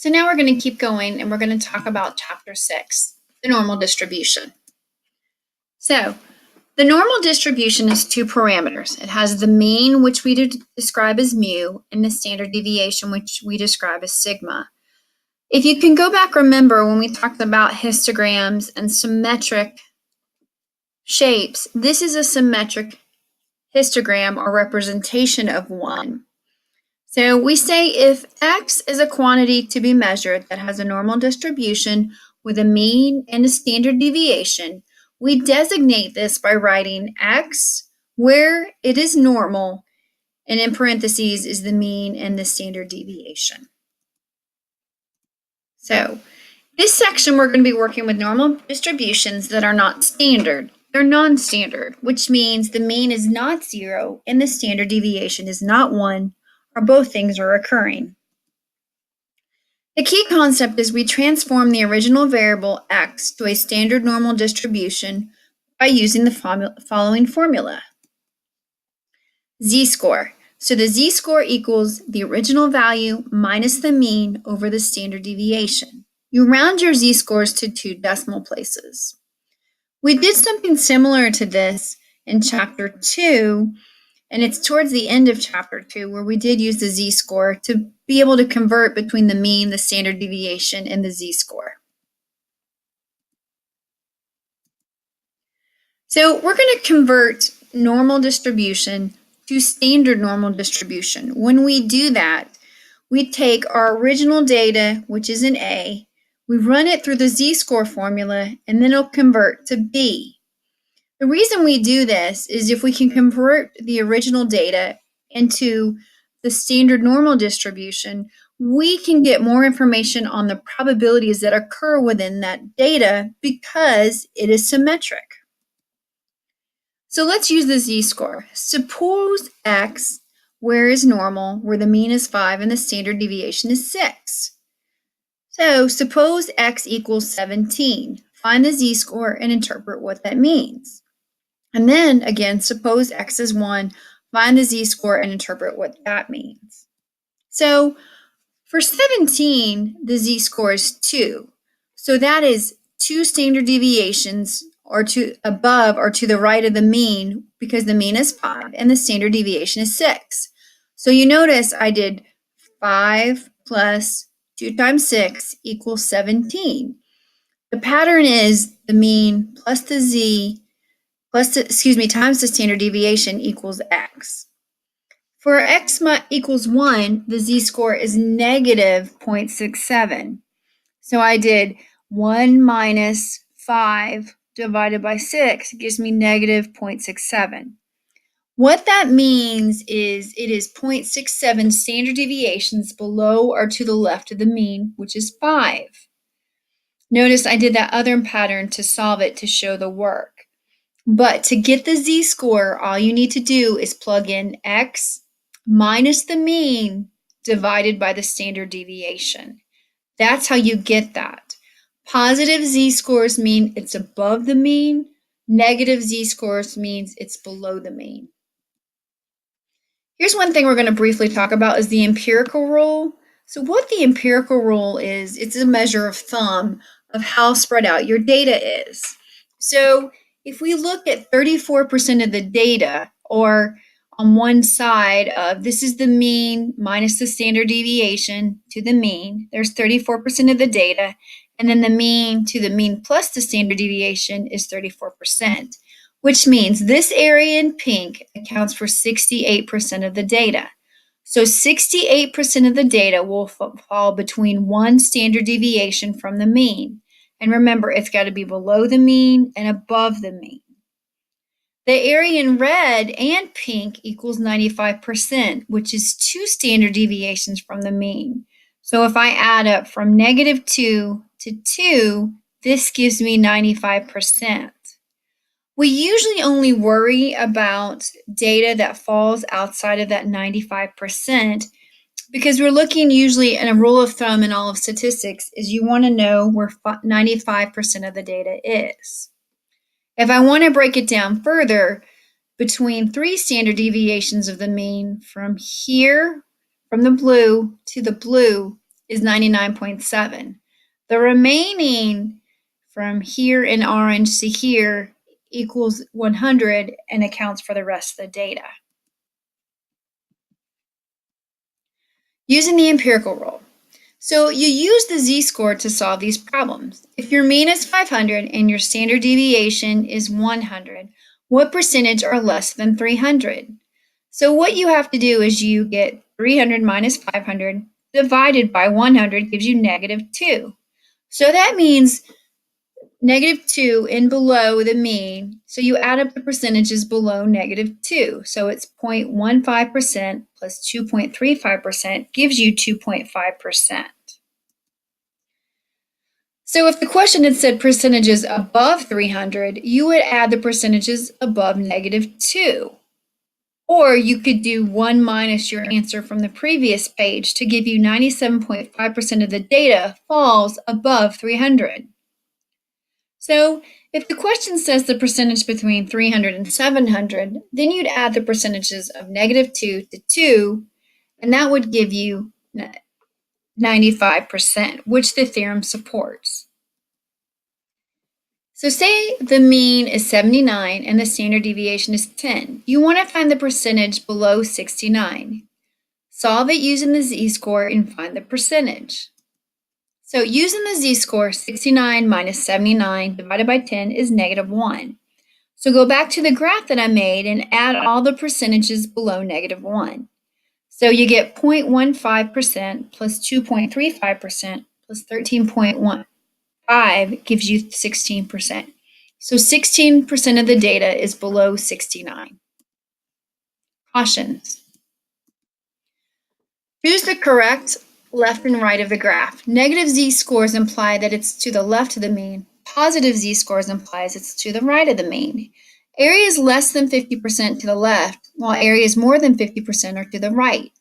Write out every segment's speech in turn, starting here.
So now we're going to keep going and we're going to talk about chapter 6, the normal distribution. So the normal distribution is two parameters. It has the mean, which we describe as mu, and the standard deviation, which we describe as sigma. If you can go back, remember when we talked about histograms and symmetric shapes, this is a symmetric histogram or representation of one. So we say if X is a quantity to be measured that has a normal distribution with a mean and a standard deviation, we designate this by writing X where it is normal, and in parentheses is the mean and the standard deviation. So this section we're going to be working with normal distributions that are not standard. They're non-standard, which means the mean is not 0 and the standard deviation is not 1, or both things are occurring. The key concept is we transform the original variable x to a standard normal distribution by using the following formula. Z-score. So the z-score equals the original value minus the mean over the standard deviation. You round your z-scores to 2 decimal places. We did something similar to this in chapter 2, and it's towards the end of chapter 2 where we did use the z-score to be able to convert between the mean, the standard deviation, and the z-score. So we're going to convert normal distribution to standard normal distribution. When we do that, we take our original data, which is an A, we run it through the z-score formula, and then it'll convert to B. The reason we do this is if we can convert the original data into the standard normal distribution, we can get more information on the probabilities that occur within that data because it is symmetric. So let's use the z-score. Suppose X, where is normal, where the mean is 5 and the standard deviation is 6. So suppose X equals 17. Find the z-score and interpret what that means. And then again, suppose X is 1. Find the z-score and interpret what that means. So for 17, the z-score is 2. So that is 2 standard deviations or to above or to the right of the mean, because the mean is 5 and the standard deviation is 6. So you notice I did 5 plus 2 times 6 equals 17. The pattern is the mean plus the z times the standard deviation equals x. For x equals 1, the z-score is negative 0.67. So I did 1 minus 5 divided by 6 gives me negative 0.67. What that means is it is 0.67 standard deviations below or to the left of the mean, which is 5. Notice I did that other pattern to solve it to show the work. But to get the z-score, all you need to do is plug in x minus the mean divided by the standard deviation. That's how you get that. Positive z-scores mean it's above the mean. Negative z-scores means it's below the mean. Here's one thing we're going to briefly talk about is the empirical rule. So what the empirical rule is, it's a measure of thumb of how spread out your data is. So if we look at 34% of the data, or on one side of this is the mean minus the standard deviation to the mean, there's 34% of the data, and then the mean to the mean plus the standard deviation is 34%, which means this area in pink accounts for 68% of the data. So 68% of the data will fall between one standard deviation from the mean. And remember, it's got to be below the mean and above the mean. The area in red and pink equals 95%, which is 2 standard deviations from the mean. So if I add up from negative 2 to 2, this gives me 95%. We usually only worry about data that falls outside of that 95%, because we're looking usually, and a rule of thumb in all of statistics is you want to know where 95% of the data is. If I want to break it down further, between 3 standard deviations of the mean from here, from the blue to the blue, is 99.7. The remaining from here in orange to here equals 100 and accounts for the rest of the data. Using the empirical rule. So you use the z-score to solve these problems. If your mean is 500 and your standard deviation is 100, what percentage are less than 300? So what you have to do is you get 300 minus 500 divided by 100 gives you -2. So that means -2 and below the mean. So you add up the percentages below -2. So it's 0.15% plus 2.35% gives you 2.5%. So if the question had said percentages above 300, you would add the percentages above -2. Or you could do 1 minus your answer from the previous page to give you 97.5% of the data falls above 300. So if the question says the percentage between 300 and 700, then you'd add the percentages of -2 to 2, and that would give you 95%, which the theorem supports. So say the mean is 79 and the standard deviation is 10. You want to find the percentage below 69. Solve it using the z-score and find the percentage. So using the z-score, 69 minus 79 divided by 10 is -1. So go back to the graph that I made and add all the percentages below -1. So you get 0.15% plus 2.35% plus 13.15 gives you 16%. So 16% of the data is below 69. Cautions. Choose the correct left and right of the graph. Negative z-scores imply that it's to the left of the mean. Positive z-scores implies it's to the right of the mean. Areas less than 50% to the left, while areas more than 50% are to the right.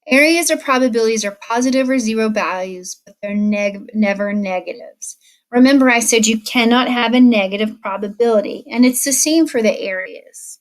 Areas or probabilities are positive or zero values, but they're never negatives. Remember, I said you cannot have a negative probability, and it's the same for the areas.